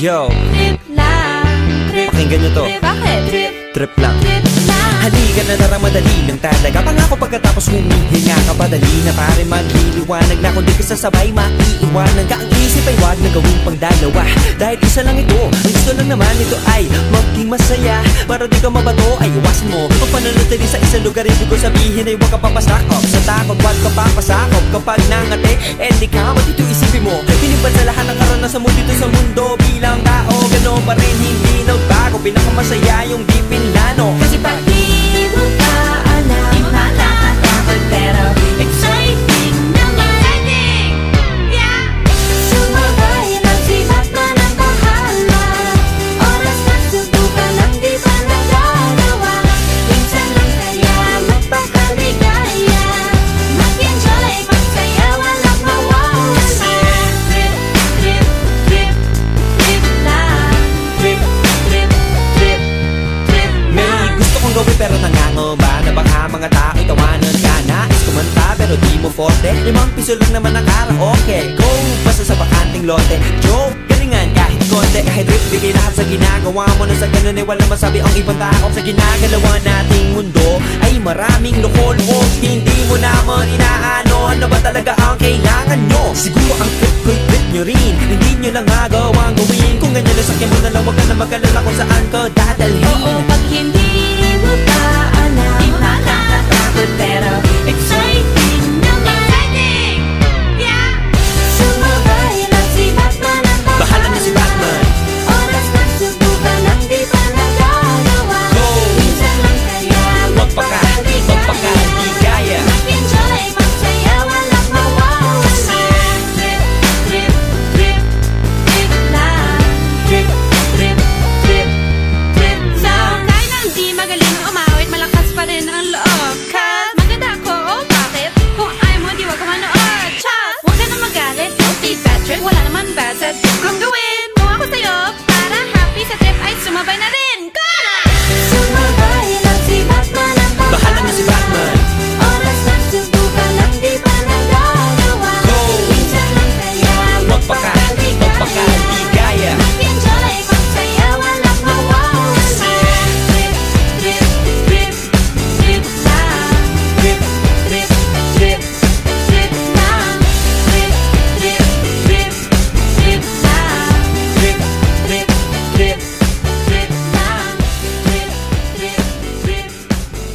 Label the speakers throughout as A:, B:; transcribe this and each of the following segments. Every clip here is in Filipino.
A: Yo,
B: trip lang, trip.
A: pakinggan nyo to.
B: Bakit?
A: Trip lang.
B: Trip lang.
A: Halika na tara, madali lang talaga. Pangako pagkatapos humihinga ka, padali na pare magliliwanag na. Kung di ka sasabay, maiiwanan ka. Ang isip ay wag na gawin pang dalawa, dahil isa lang ito. Ang gusto lang naman ito ay maging masaya. Para di ka mabato ay iwasan mo ang pananatili sa isang lugar. Ibig ko sabihin ay huwag ka papasakop sa takot, wag ka papasakop. Kapag nangate, di ka matito isipin mo. Pinipad sa lahat ng karanasan mo dito sa mundo. Bilang tao, gano'n pa rin, hindi na bago. Pinakamasaya yung di pinlano.
B: Kasi pag di mo pa alam, di mo nakakatakot pero exciting naman. Yeah! Sumabay lang si Batman ang bahala. Oras na subukan ang di pa nagagawa. Minsan lang kaya magpakaligaya. Mag-enjoy, magsaya, walang mawawala. Trip, trip, trip, trip lang. Trip, trip, trip, trip lang.
A: May gusto kong gawin pero nangangamba na baka mga tao'y tawanan ka. Nais kumanta pero di mo forte. 5 piso lang naman ang karaoke. Go, basta sa bakanting lote. Joke, galingan kahit konti. Kahit rip, bigay lahat sa ginagawa mo. Na sa ganun ay walang masabi ang ibang tao. Sa ginagalawa nating mundo ay maraming loko-loko. Hindi mo naman inaano, ano ba talaga ang kailangan nyo? Siguro ang trip ko'y trip nyo rin. Hindi nyo lang agawang gawin. Kung ganyan na sakyan mo na lang, wag ka na mag-alala kung saan ka dadalhin.
B: Oo, pag hindi mo pa alam, di mo nakakatakot pero exciting naman. Yeah! Sumabay lang si Batman ang
A: Bahala na si Batman.
B: Oras na subukan ang di pa nagagawa.
A: Go!
B: Minsan lang kaya
A: magpakaligaya.
B: Mag-enjoy, magsaya, walang mawawala. Trip, trip, trip, trip lang. Trip, trip, trip, trip lang. Kahit na hindi magaling umawit, malakas pa rin ang loob. Cause maganda ako, oh bakit? Kung ayaw mo, di wag ka manood. Chas! Huwag ka na magalit, guilty bad trip. Wala naman bad sa trip kong gawin. Kung ako sa'yo, para happy sa trip ay sumabay na rin. Go na! Sumabay lang si Batman ang
A: Bahala na si Batman.
B: Oras na subukan ang di pa nagagawa.
A: Go!
B: Minsan lang kaya
A: magpakaligaya.
B: Mag-enjoy, magsaya, walang mawawala. Trip, trip, trip, trip lang.
A: Trip,
B: Trip, trip, trip lang. Trip, trip, trip, trip lang.
A: trip, trip, trip.
B: Trip lang. Trip, trip, trip,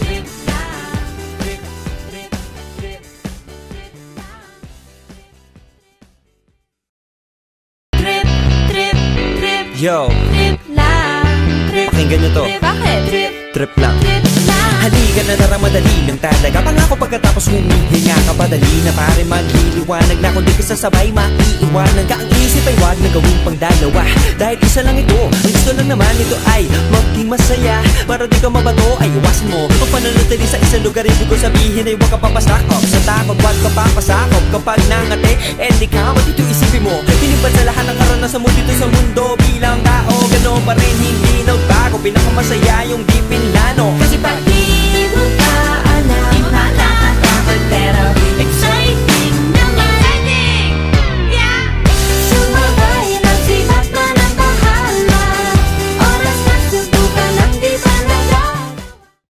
B: trip lang. Trip, trip, trip, trip lang. Trip, trip, trip,
A: Yo,
B: trip lang. Trip,
A: pakinggan nyo to.
B: Bakit? Trip,
A: Trip lang.
B: trip lang.
A: Halika na tara, madali lang talaga. Pangako pagkatapos humihinga ka, padali na pare magliliwanag na. Kung di ka sasabay, maiiwanan ka. Ang isip ay wag na gawin pang dalawa, dahil isa lang ito. Ang gusto lang naman ito ay maging masaya. Para di ka mabato ay iwasan mo ang pananatili sa isang lugar. Ibig ko sabihin ay huwag ka papasakop sa takot, wag ka papasakop. Kapag nangate, di ka matito isipin mo. Pinipad sa lahat ng karanasan mo dito sa mundo. Bilang tao, gano'n pa rin, hindi na bago. Pinakamasaya